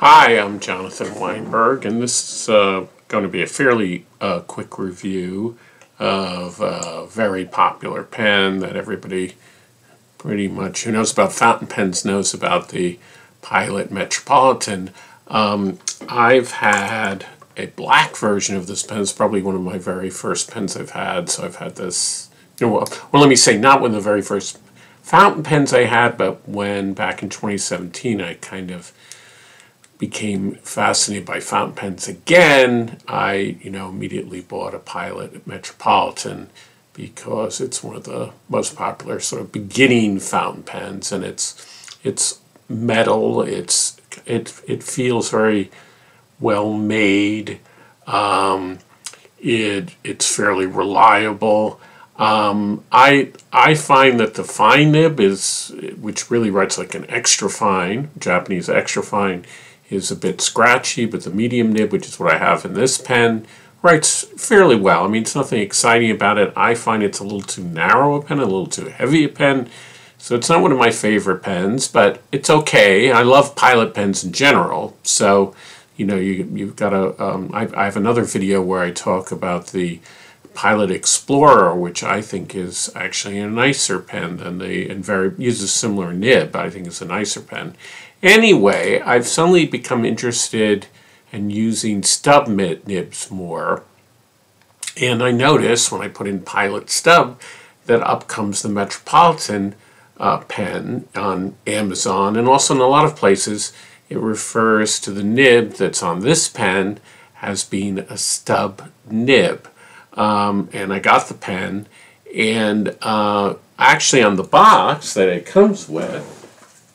Hi, I'm Jonathan Weinberg, and this is going to be a fairly quick review of a very popular pen that everybody pretty much who knows about fountain pens knows about, the Pilot Metropolitan. I've had a black version of this pen. It's probably one of my very first pens I've had, so I've had this, well, let me say, not one of the very first fountain pens I had, but when back in 2017 I kind of became fascinated by fountain pens again. I immediately bought a Pilot Metropolitan because it's one of the most popular sort of beginning fountain pens, and it's metal. It feels very well made. It's fairly reliable. I find that the fine nib which really writes like an extra fine, Japanese extra fine, is a bit scratchy, but the medium nib, which is what I have in this pen, writes fairly well. I mean, it's nothing exciting about it. I find it's a little too narrow a pen, a little too heavy a pen, so it's not one of my favorite pens, but it's okay. I love Pilot pens in general, so you've got to. I have another video where I talk about the Pilot Explorer, which I think is actually a nicer pen than uses a similar nib, but I think it's a nicer pen. Anyway, I've suddenly become interested in using stub nibs more, and I notice when I put in Pilot Stub that up comes the Metropolitan pen on Amazon, and also in a lot of places it refers to the nib that's on this pen as being a stub nib. And I got the pen, and actually on the box that it comes with,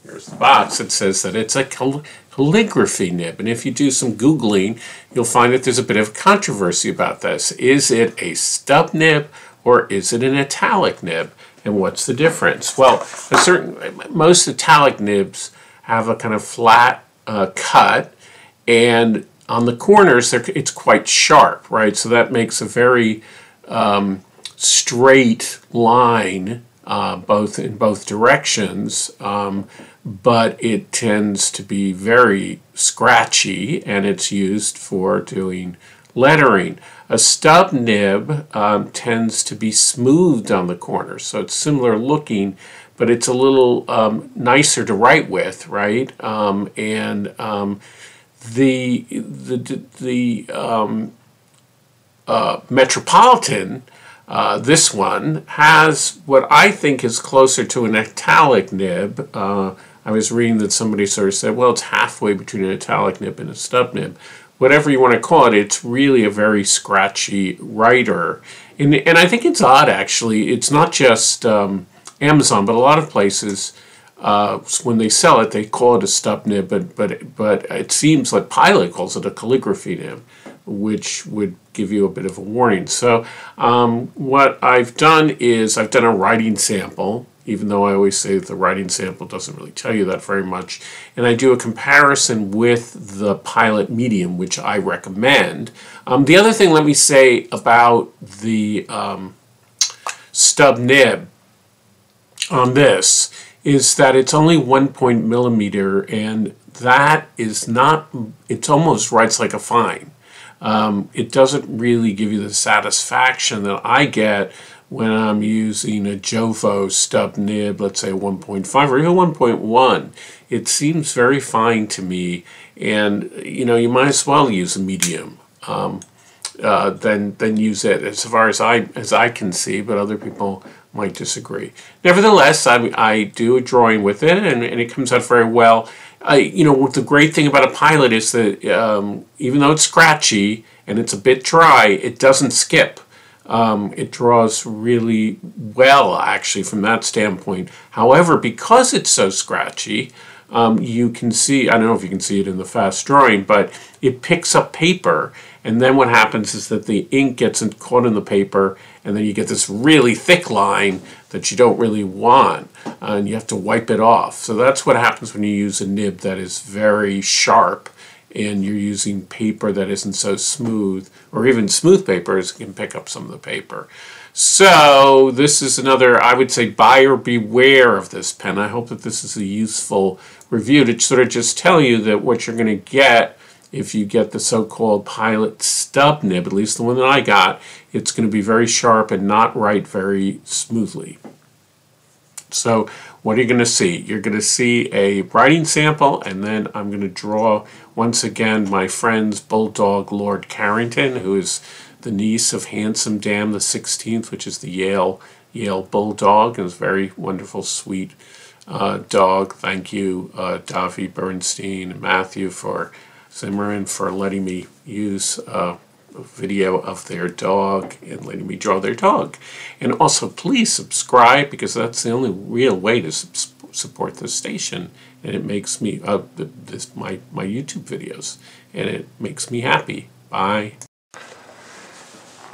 here's the box, it says that it's a calligraphy nib. And if you do some Googling, you'll find that there's a bit of controversy about this. Is it a stub nib or is it an italic nib? And what's the difference? Well, most italic nibs have a kind of flat cut, and on the corners it's quite sharp, right? So that makes a very straight line in both directions, but it tends to be very scratchy, and it's used for doing lettering. A stub nib tends to be smoothed on the corners, so it's similar looking, but it's a little nicer to write with, right? The Metropolitan, this one, has what I think is closer to an italic nib. I was reading that somebody sort of said, well, it's halfway between an italic nib and a stub nib. Whatever you want to call it, it's really a very scratchy writer. And I think it's odd, actually. It's not just Amazon, but a lot of places, when they sell it, they call it a stub nib, but it seems like Pilot calls it a calligraphy nib, which would give you a bit of a warning. So what I've done is I've done a writing sample, even though I always say that the writing sample doesn't really tell you that very much, and I do a comparison with the Pilot Medium, which I recommend. The other thing, let me say about the stub nib on this is that it's only 1 millimeter, and that is not, it almost writes like a fine. It doesn't really give you the satisfaction that I get when I'm using a Jovo stub nib, let's say 1.5 or even 1.1. It seems very fine to me, and you might as well use a medium than use it, as far as I can see, but other people might disagree. Nevertheless, I do a drawing with it, and it comes out very well. What the great thing about a Pilot is that even though it's scratchy and it's a bit dry, it doesn't skip. It draws really well, actually, from that standpoint. However, because it's so scratchy, you can see, I don't know if you can see it in the fast drawing, but it picks up paper, and then what happens is that the ink gets caught in the paper, and then you get this really thick line that you don't really want, and you have to wipe it off. So that's what happens when you use a nib that is very sharp and you're using paper that isn't so smooth, or even smooth papers can pick up some of the paper. So this is another, I would say, buyer beware of this pen. I hope that this is a useful review to sort of just tell you that what you're going to get if you get the so-called Pilot Stub nib, at least the one that I got, it's going to be very sharp and not write very smoothly. So what are you going to see? You're going to see a writing sample, and then I'm going to draw, once again, my friend's bulldog, Lord Carrington, who is the niece of Handsome Dan the 16th, which is the Yale Bulldog, and it's a very wonderful, sweet dog. Thank you, Davi Bernstein and Matthew Zimmerman for letting me use a video of their dog and letting me draw their dog. And also, please subscribe, because that's the only real way to support this station, and it makes me my YouTube videos, and it makes me happy. Bye.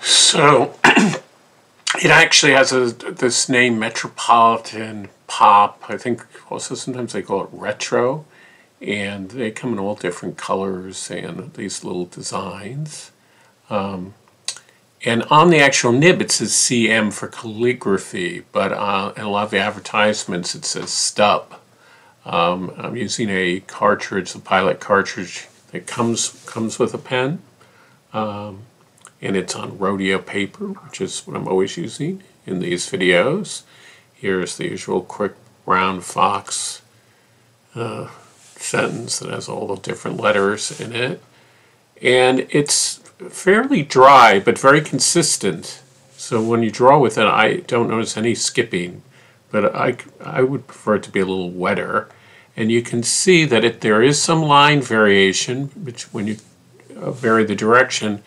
So it actually has this name, Metropolitan Pop. I think also sometimes they call it retro, and they come in all different colors and these little designs. And on the actual nib it says CM for calligraphy, but in a lot of the advertisements it says Stub. I'm using a cartridge, the Pilot cartridge that comes with a pen, and it's on rodeo paper, which is what I'm always using in these videos. Here's the usual quick round fox sentence that has all the different letters in it, and it's fairly dry but very consistent. So when you draw with it, I don't notice any skipping, but I would prefer it to be a little wetter. And you can see that there is some line variation, which when you vary the direction,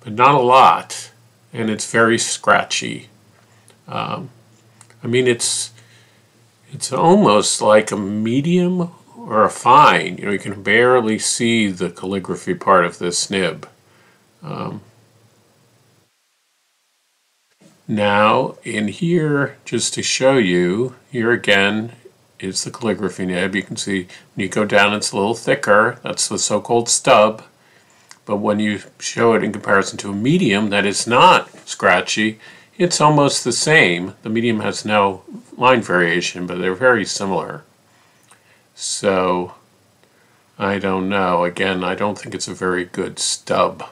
but not a lot, and it's very scratchy. I mean, it's almost like a medium or a fine. You know, you can barely see the calligraphy part of this nib. Now, in here, just to show you, here again is the calligraphy nib. You can see when you go down, it's a little thicker. That's the so-called stub. But when you show it in comparison to a medium that is not scratchy, it's almost the same. The medium has no line variation, but they're very similar. So, I don't know. Again, I don't think it's a very good stub.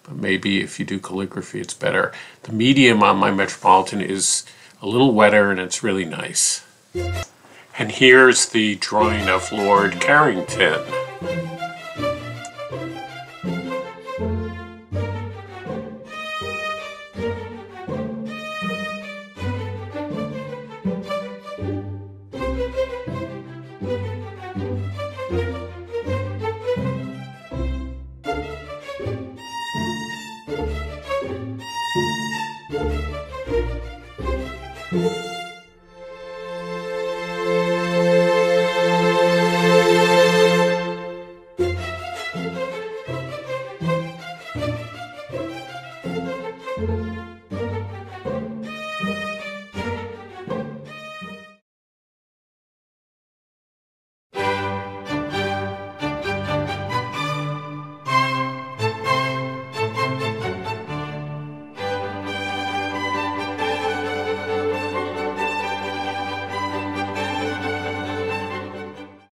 But maybe if you do calligraphy, it's better. The medium on my Metropolitan is a little wetter, and it's really nice. And here's the drawing of Lord Carrington.